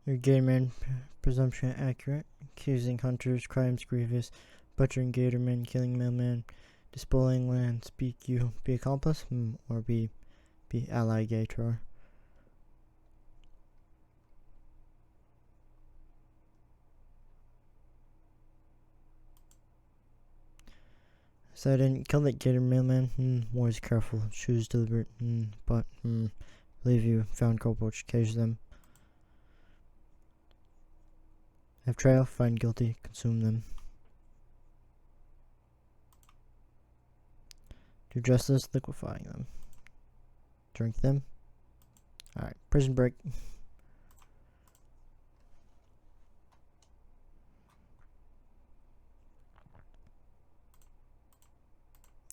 Your Gatorman presumption accurate. Accusing hunters, crimes grievous. Butchering Gatorman, killing mailman, despoiling land. Speak you. Be accomplice? Or be alligator. So I didn't kill that gator mailman. Was careful. Choose deliberate. But believe you found culprits. Cage them. Have trial. Find guilty. Consume them. Do justice. Liquefying them. Drink them. Alright. Prison break.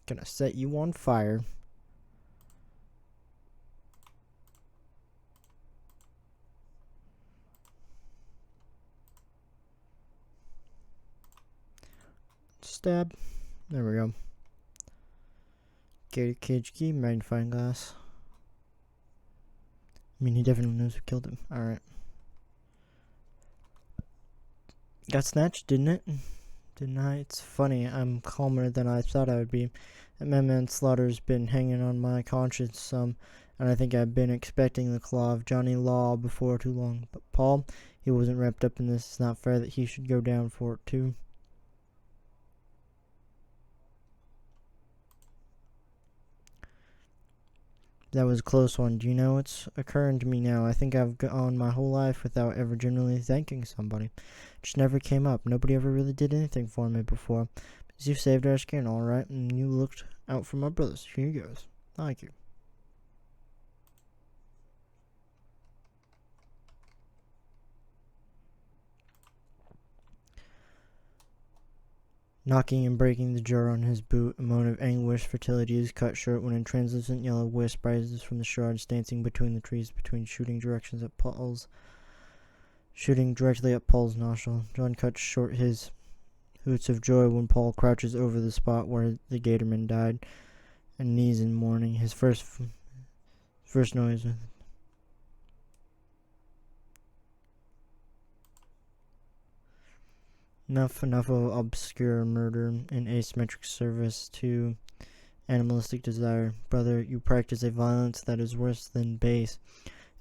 Gonna set you on fire. Stab. There we go. Gator cage key, magnifying glass. I mean, he definitely knows who killed him. Alright. Got snatched, didn't it? Didn't I? It's funny, I'm calmer than I thought I would be. That manslaughter's been hanging on my conscience some, and I think I've been expecting the claw of Johnny Law before too long. But Paul, he wasn't wrapped up in this. It's not fair that he should go down for it too. That was a close one. Do you know what's occurring to me now? I think I've gone my whole life without ever genuinely thanking somebody. It just never came up. Nobody ever really did anything for me before. Because you saved our skin, alright, and you looked out for my brothers. Here you goes. Thank you. Knocking and breaking the jar on his boot, a moan of anguish, fertility is cut short when a translucent yellow wisp rises from the shards, dancing between the trees, shooting directly at Paul's nostril. John cuts short his hoots of joy when Paul crouches over the spot where the Gatorman died, and knees in mourning. His first noise. Enough of obscure murder and asymmetric service to animalistic desire. Brother, you practice a violence that is worse than base.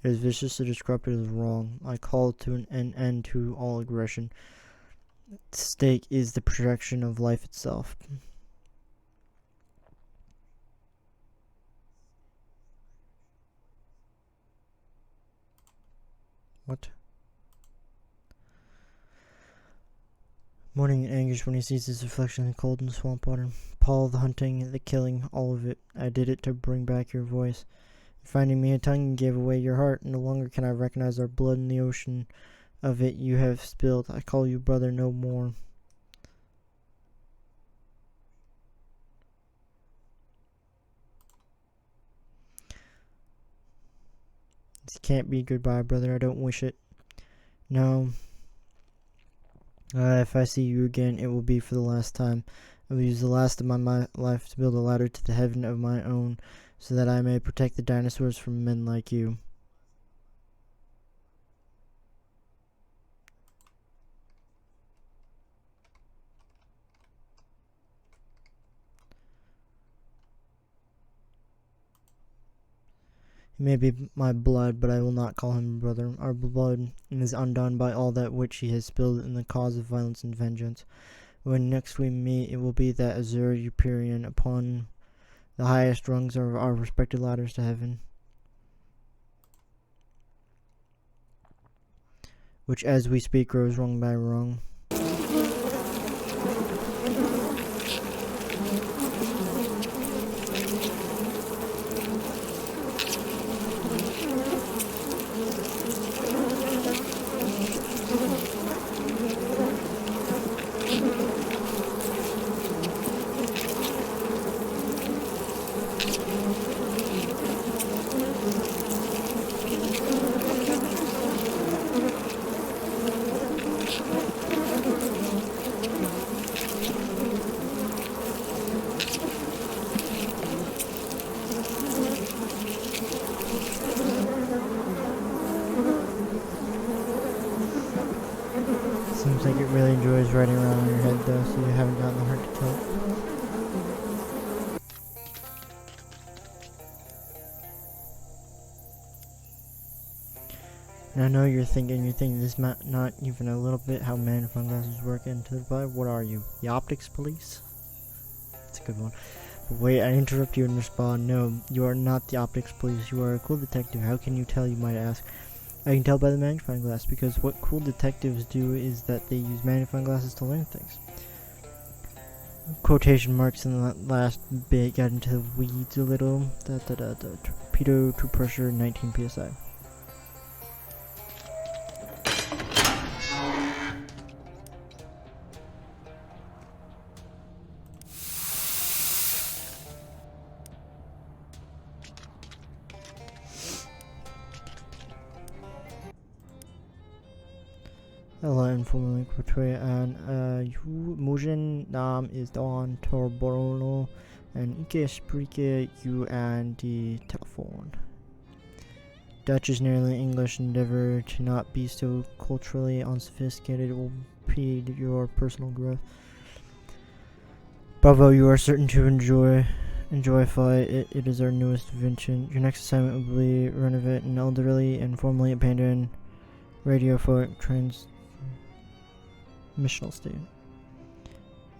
It is vicious, it is corrupt, it is wrong. I call to an end to all aggression. At stake is the protection of life itself. What? Mourning in anguish when he sees his reflection in the cold and swamp water. Paul, the hunting, the killing, all of it. I did it to bring back your voice. Finding me a tongue, you gave away your heart. No longer can I recognize our blood in the ocean of it you have spilled. I call you brother no more. This can't be goodbye, brother. I don't wish it. No. If I see you again, it will be for the last time. I will use the last of my life to build a ladder to the heaven of my own, so that I may protect the dinosaurs from men like you. He may be my blood, but I will not call him brother. Our blood is undone by all that which he has spilled in the cause of violence and vengeance. When next we meet, it will be that azure Euperian upon the highest rungs of our respective ladders to heaven, which as we speak grows rung by rung. is riding around on your head though, so you haven't gotten the heart to tilt. And I know you're thinking this not even a little bit how magnifying glasses work into the body. What are you? The optics police? That's a good one. But wait, I interrupt you and respond, no, you are not the optics police. You are a cool detective. How can you tell, you might ask? I can tell by the magnifying glass, because what cool detectives do is that they use magnifying glasses to learn things. Quotation marks in the last bit got into the weeds a little. Torpedo to pressure 19 psi. Hello, informally portray an Mujen Nam is Don Torborno and Ike sprike you and the telephone. Dutch is nearly English. Endeavor to not be so culturally unsophisticated. It will impede your personal growth. Bravo, you are certain to enjoy it. It is our newest invention. Your next assignment will be renovate an elderly and formerly abandoned radiophonic transmissional state.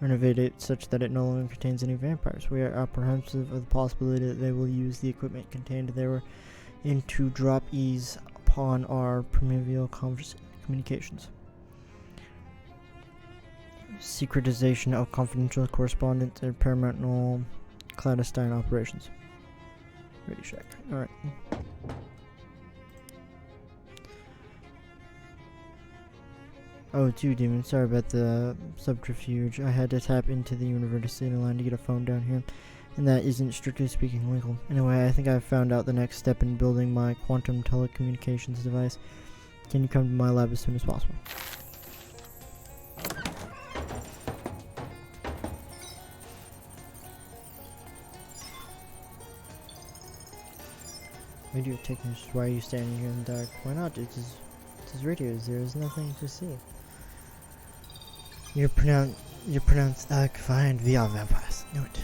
Renovate it such that it no longer contains any vampires. We are apprehensive of the possibility that they will use the equipment contained therein to drop ease upon our primeval communications. Secretization of confidential correspondence and paramount clandestine operations. Ready, check. Alright. Oh, too, Demon. Sorry about the subterfuge. I had to tap into the university line to get a phone down here, and that isn't strictly speaking legal. Anyway, I think I've found out the next step in building my quantum telecommunications device. Can you come to my lab as soon as possible? Radio technician, why are you standing here in the dark? Why not? It is radio. There is nothing to see. You're pronounced confined via vampires. Knew it.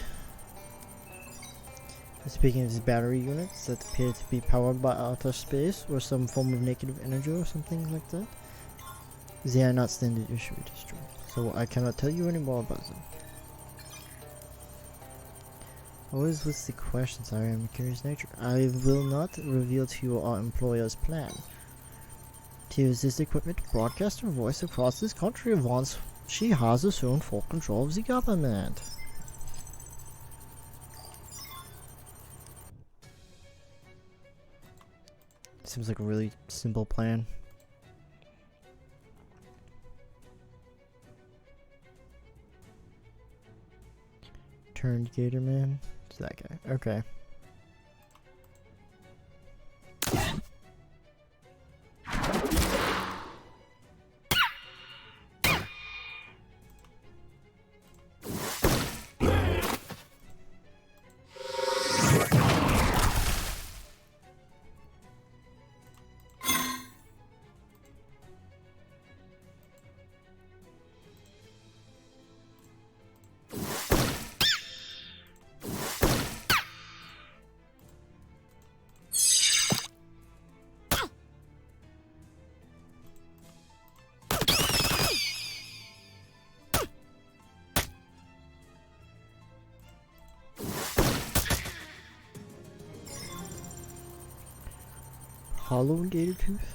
Speaking of these battery units that appear to be powered by outer space or some form of negative energy or something like that, they are not standard issue destroyed, so I cannot tell you any more about them. Always with the questions, I am a curious nature. I will not reveal to you our employer's plan to use this equipment to broadcast her voice across this country once she has assumed full control of the government. Seems like a really simple plan. Turned Gator Man? It's that guy. Okay. Hollow Gator Tooth?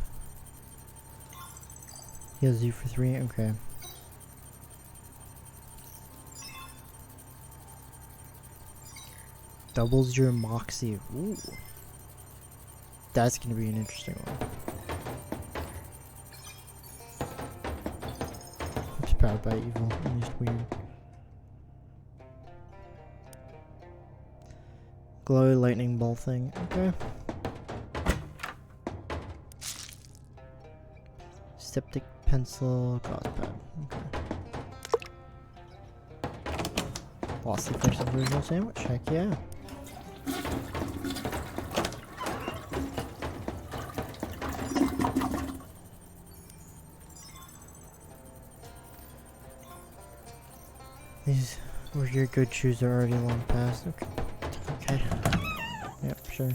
He has Z for 3, okay. Doubles your moxie. Ooh. That's gonna be an interesting one. It's powered by evil, at least weird. Glowy lightning ball thing, okay. Septic pencil gauze pad. Okay. Lost the first original sandwich. Heck yeah. These were your good shoes are already long past. Okay. Okay. Yep, sure.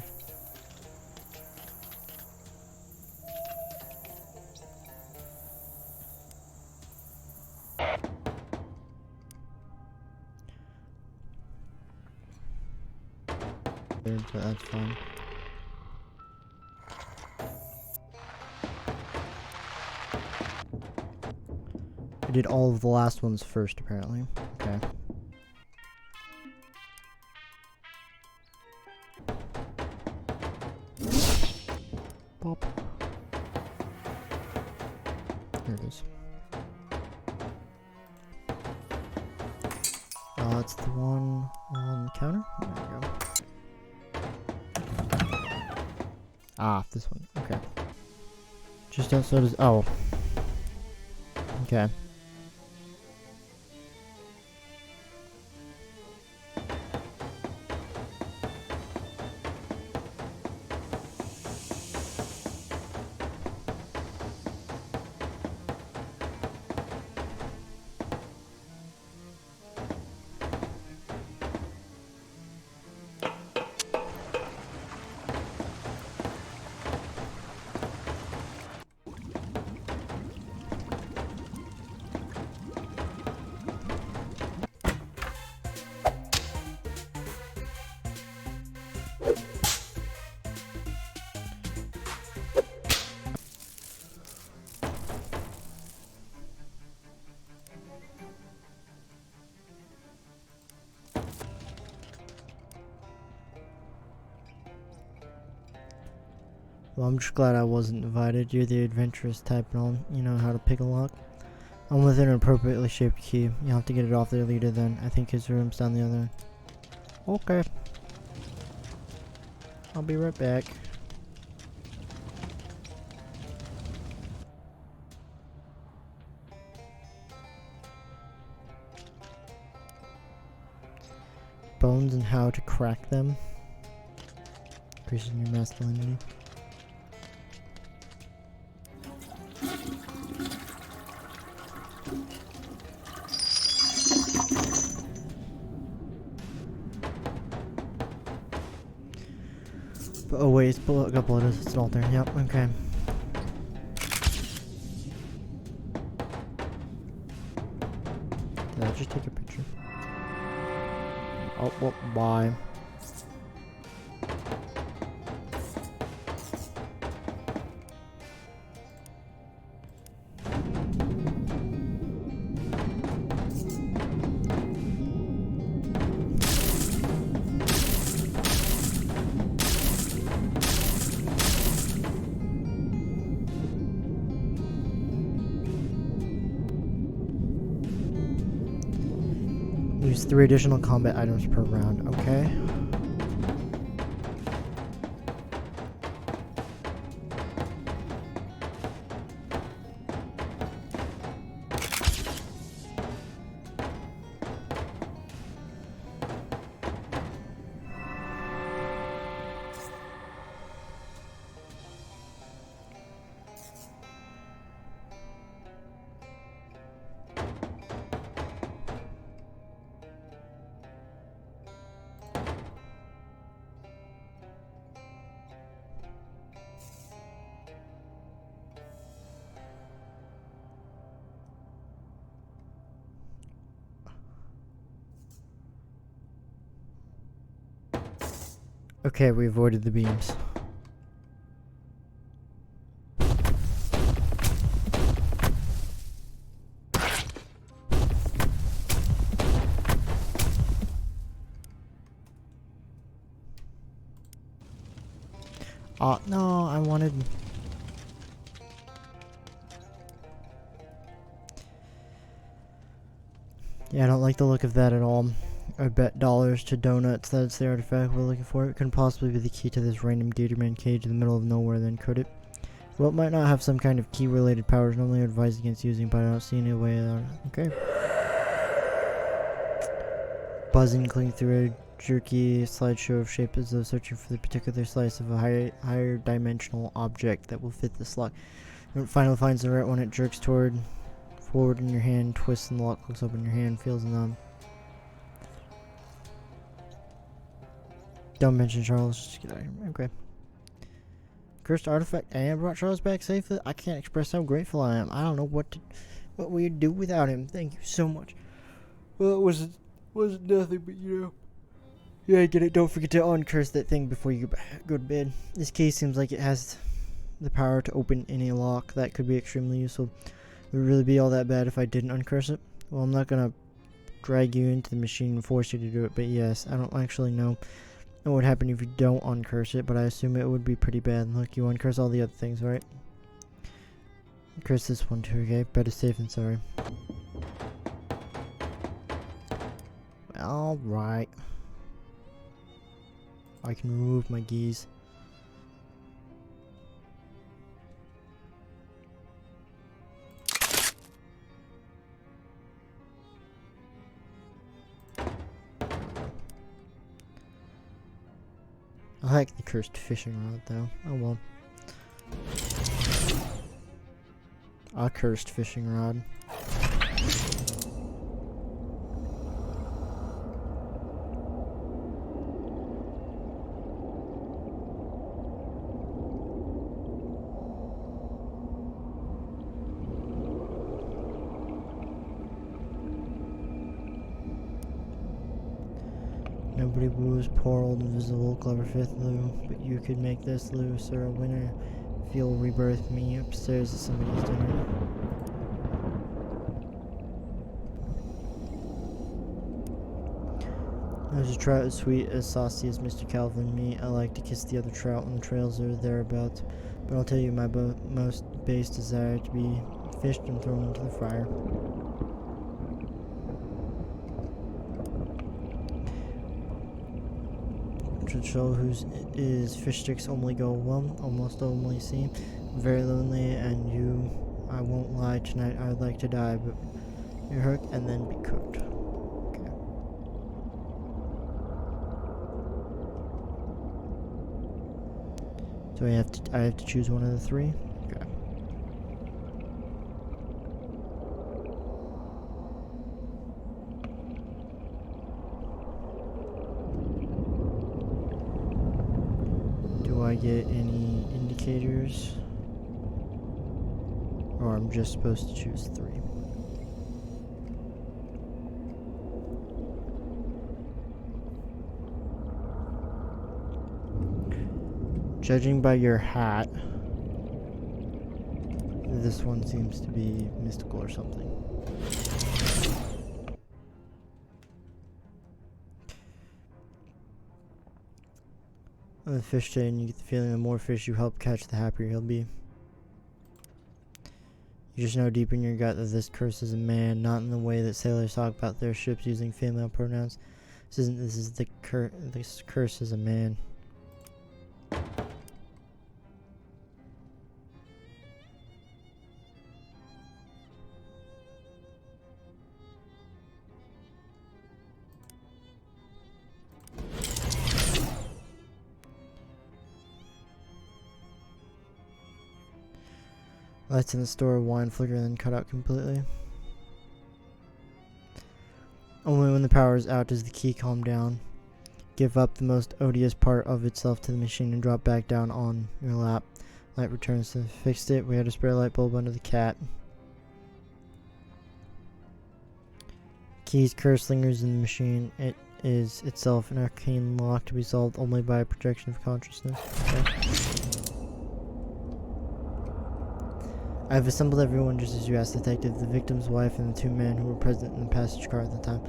But that's fine. I did all of the last ones first, apparently. Okay. Pop. Here it is. That's the one on the counter. There we go. Ah, this one. Okay. Just outside is. Oh. Okay. Well, I'm just glad I wasn't invited. You're the adventurous type and all, you know how to pick a lock. I'm with an appropriately shaped key. You'll have to get it off their leader then. I think his room's down the other. Okay. I'll be right back. Bones and how to crack them. Increasing your masculinity. Oh wait, it's a couple of those. It's an altar. Yep, okay. Did I just take a picture? Oh, well, bye. Use 3 additional combat items per round. Okay. Okay, we avoided the beams. No, I wanted... Yeah, I don't like the look of that at all. I bet dollars to donuts that it's the artifact we're looking for. It couldn't possibly be the key to this random Gatorman cage in the middle of nowhere then, could it? Well, it might not have some kind of key-related powers. Normally advised against using, but I don't see any way out. Okay. Buzzing, clicking through a jerky slideshow of shape as though searching for the particular slice of a higher dimensional object that will fit this lock. When it finally finds the right one, it jerks forward in your hand, twists and the lock clicks open. Your hand feels numb. Don't mention Charles. Just get out of here. Okay. Cursed artifact and brought Charles back safely. I can't express how grateful I am. I don't know what we'd do without him. Thank you so much. Well, it wasn't nothing, but you know. Yeah, I get it. Don't forget to uncurse that thing before you go to bed. This case seems like it has the power to open any lock. That could be extremely useful. It would really be all that bad if I didn't uncurse it? Well, I'm not gonna drag you into the machine and force you to do it, but yes, I don't actually know what would happen if you don't uncurse it, but I assume it would be pretty bad. Look, you uncurse all the other things, right? Curse this one too, okay? Better safe than sorry. Alright. I can remove my geese. I like the cursed fishing rod though. Oh well. A cursed fishing rod. Nobody woos poor old invisible clever fifth Lou, but you could make this Lou, sir, a winner if you'll rebirth me upstairs at somebody's dinner. There's a trout as sweet as saucy as Mr. Calvin and me. I like to kiss the other trout when the trails are thereabouts, but I'll tell you my most base desire to be fished and thrown into the fryer. To show whose is fish sticks only go well, almost only see. Very lonely, and you, I won't lie, tonight I would like to die, but you're hooked and then be cooked. Okay. So I have to choose one of the three? Okay. Do I get any indicators? Or I'm just supposed to choose 3? Judging by your hat, this one seems to be mystical or something. On the fish chain, you get the feeling the more fish you help catch, the happier he'll be. You just know deep in your gut that this curse is a man, not in the way that sailors talk about their ships using female pronouns. This curse is a man. Lights in the store, wine flicker, and then cut out completely. Only when the power is out does the key calm down. Give up the most odious part of itself to the machine and drop back down on your lap. Light returns to fixed it. We had a spare light bulb under the cat. Key's curse lingers in the machine. It is itself an arcane lock to be solved only by a projection of consciousness. Okay. I have assembled everyone just as you asked, Detective, the victim's wife and the 2 men who were present in the passage car at the time.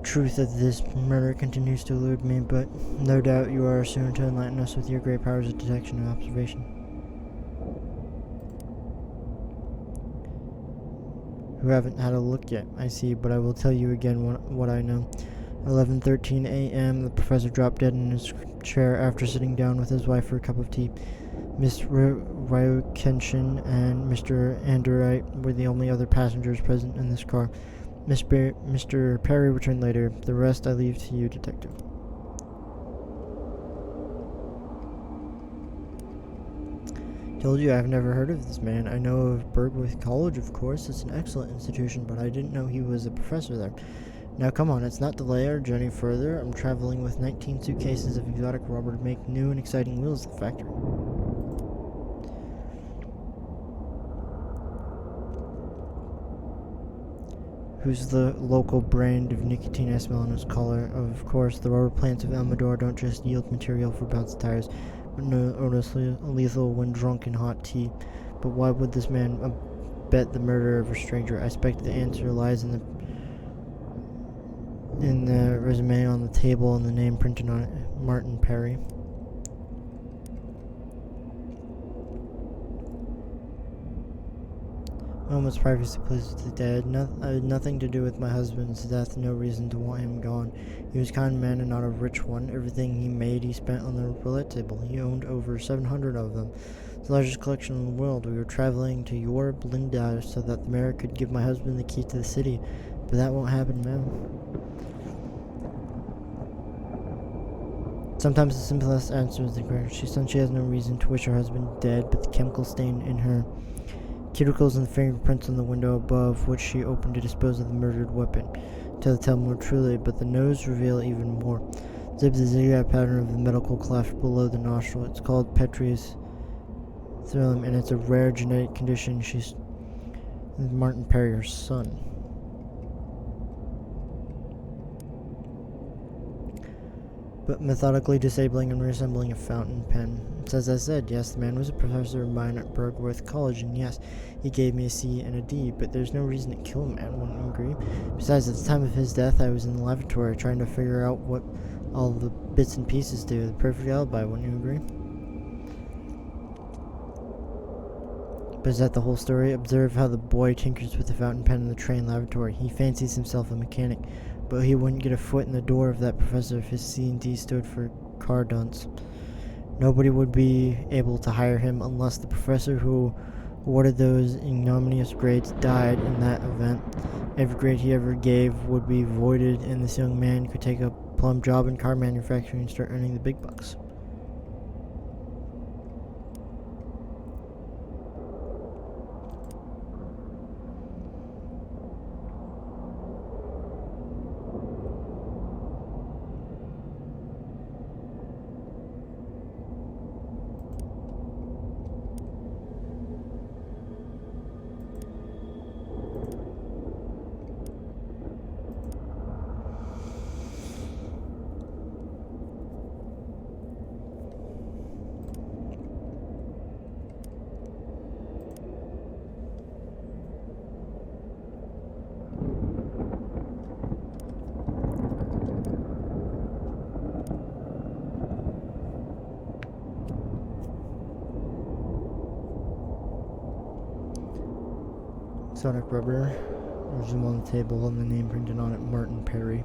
Truth of this murder continues to elude me, but no doubt you are soon to enlighten us with your great powers of detection and observation. You haven't had a look yet, I see, but I will tell you again what I know. 11:13 a.m., the professor dropped dead in his chair after sitting down with his wife for a cup of tea. Miss Ryokenshin and Mr. Anderite were the only other passengers present in this car. Mr. Perry returned later. The rest I leave to you, Detective. Told you I've never heard of this man. I know of Bergworth College, of course. It's an excellent institution, but I didn't know he was a professor there. Now come on, let's not delay our journey further. I'm traveling with 19 suitcases of exotic rubber to make new and exciting wheels at the factory. Who's the local brand of nicotine I smell in its color? Of course, the rubber plants of Amador don't just yield material for bouncy tires, but noticeably lethal when drunk in hot tea. But why would this man abet the murder of a stranger? I suspect the answer lies in the resume on the table and the name printed on it, Martin Perry. Mom was previously pleased with the dead. I had nothing to do with my husband's death, no reason to want him gone. He was a kind man and not a rich one. Everything he made he spent on the roulette table. He owned over 700 of them. It's the largest collection in the world. We were traveling to Yorb, Linda, so that the mayor could give my husband the key to the city. But that won't happen now. Sometimes the simplest answer is the correct. She said she has no reason to wish her husband dead, but the chemical stain in her cuticles and the fingerprints on the window above, which she opened to dispose of the murdered weapon, tell the tale more truly, but the nose reveal even more. Zip the zigzag pattern of the medical cleft below the nostril. It's called Petrie's thrillum, and it's a rare genetic condition. She's Martin Perrier's son. But methodically disabling and reassembling a fountain pen. It's as I said, yes, the man was a professor of mine at Bergworth College, and yes, he gave me a C and a D, but there's no reason to kill a man, wouldn't you agree? Besides, at the time of his death, I was in the laboratory trying to figure out what all the bits and pieces do. The perfect alibi, wouldn't you agree? But is that the whole story? Observe how the boy tinkers with the fountain pen in the train laboratory. He fancies himself a mechanic, but he wouldn't get a foot in the door of that professor if his C&D stood for car dunce. Nobody would be able to hire him unless the professor who awarded those ignominious grades died in that event. Every grade he ever gave would be voided, and this young man could take a plum job in car manufacturing and start earning the big bucks. Exotic rubber, resume on the table, and the name printed on it, Martin Perry.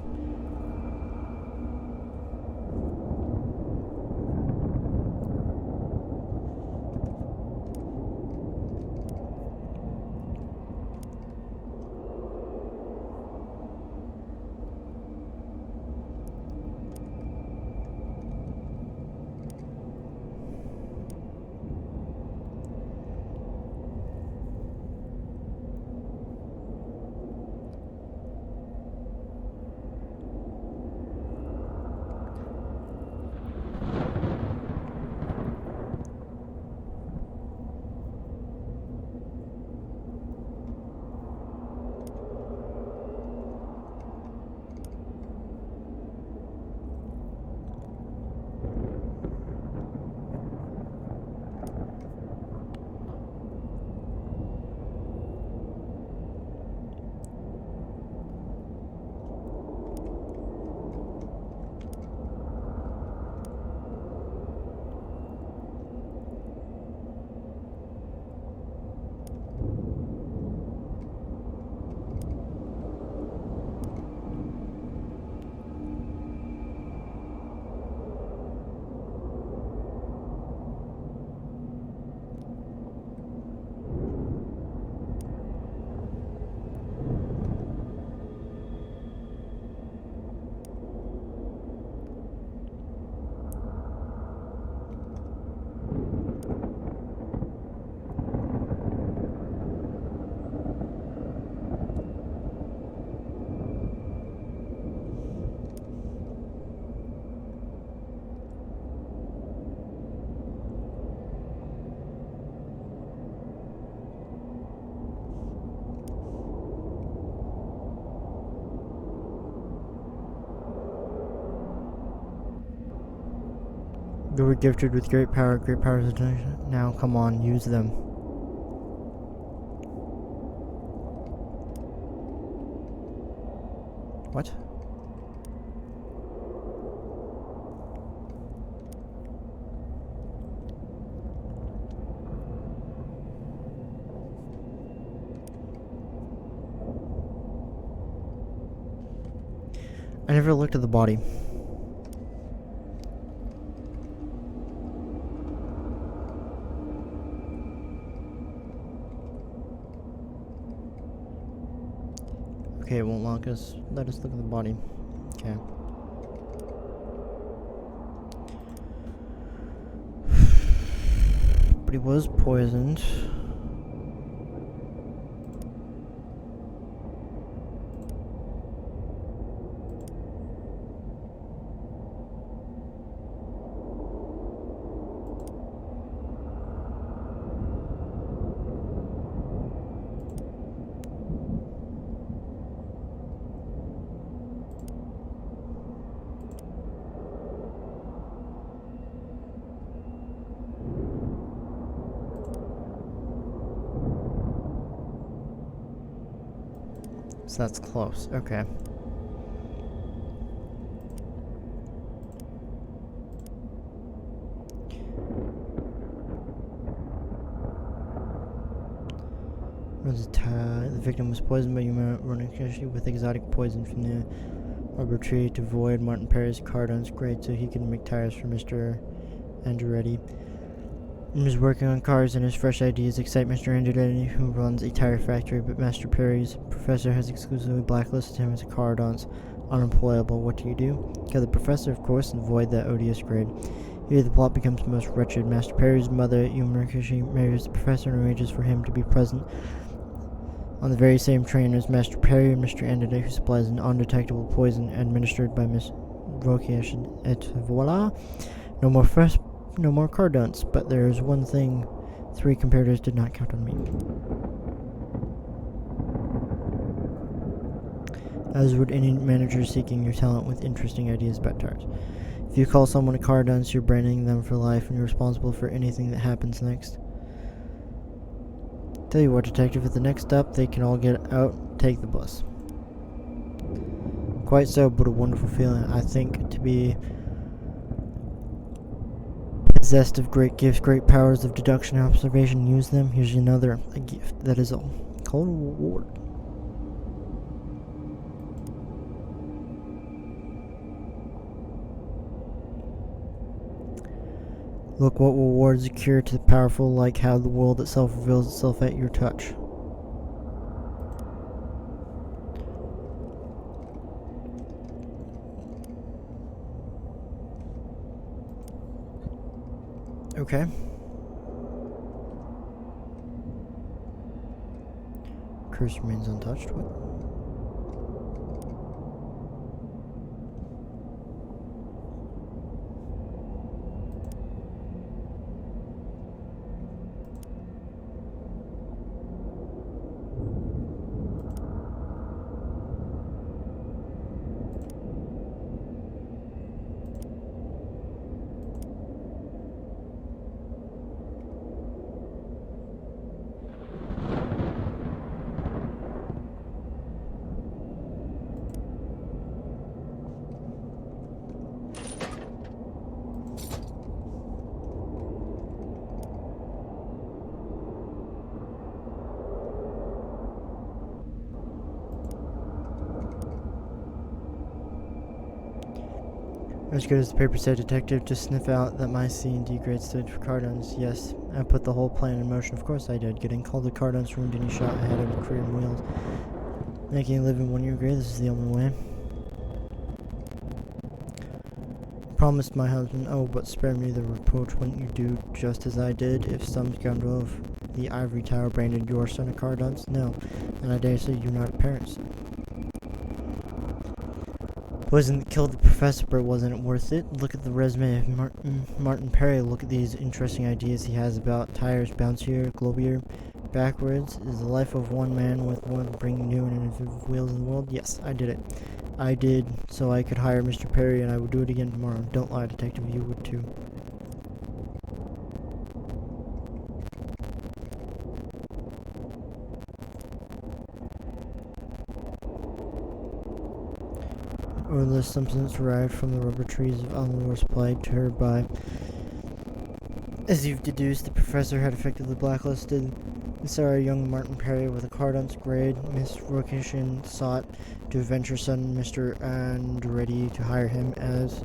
You were gifted with great powers of deduction. Now, come on, use them. What? I never looked at the body. Okay, it won't lock us. Let us look at the body. Okay. But he was poisoned. So that's close. Okay. The victim was poisoned by human running with exotic poison from the rubber tree to void Martin Perry's cardons grade so he can make tires for Mr. Andretti. He was working on cars and his fresh ideas excite Mr. Andretti, who runs a tire factory, but Master Perry's professor has exclusively blacklisted him as a cardon's unemployable. What do? Kill the professor, of course, and void that odious grade. Here the plot becomes most wretched. Master Perry's mother, Yumurikashi, marries the professor and arranges for him to be present on the very same train as Master Perry and Mr. Andretti, who supplies an undetectable poison administered by Miss Rokesh, et voila! No more cardons, but there is one thing 3 comparators did not count on me. As would any manager seeking your talent with interesting ideas about tires. If you call someone a cardons, you're branding them for life and you're responsible for anything that happens next. Tell you what, detective, at the next stop, they can all get out, take the bus. Quite so, but a wonderful feeling. I think to be possessed of great gifts, great powers of deduction and observation. Use them. Here's another, a gift. That is all. Cold War. Look, what rewards a cure to the powerful, like how the world itself reveals itself at your touch. Okay. Curse remains untouched. What? As good as the paper said, detective, to sniff out that my C&D grade stood for cardons. Yes, I put the whole plan in motion. Of course I did. Getting called to cardons ruined any shot I had at a career in wheels. Making a living 1 year grade, this is the only way. Promised my husband, oh, but spare me the reproach. Wouldn't you do just as I did if some scoundrel of the ivory tower branded your son a cardons? No, and I dare say you're not parents. Poison that killed the professor, but wasn't it worth it? Look at the resume of Martin Perry. Look at these interesting ideas he has about tires, bouncier, globier, backwards. Is the life of one man with one bringing new and innovative wheels in the world? Yes, I did it. I did so I could hire Mr. Perry, and I would do it again tomorrow. Don't lie, detective, you would too. the substance derived from the rubber trees of Elmwood were supplied to her by, as you've deduced, the professor had effectively blacklisted the sorry young Martin Perry with a card on his grade. Miss Rokishin sought to avenge her son, Mr. Andretti, to hire him as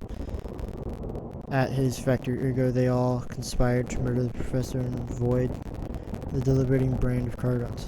at his factory. Ergo, they all conspired to murder the professor and avoid the deliberating brand of Cardons.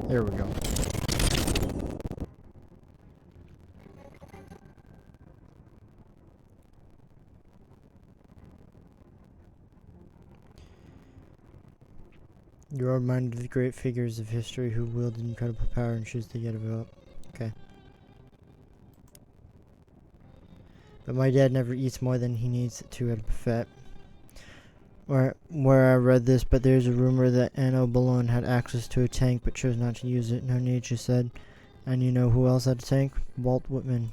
There we go. You are reminded of the great figures of history who wielded incredible power and choose to yet develop. Okay. But my dad never eats more than he needs to at a buffet. Where I read this, but there's a rumor that Anno Bologna had access to a tank but chose not to use it. No need, she said. And you know who else had a tank? Walt Whitman.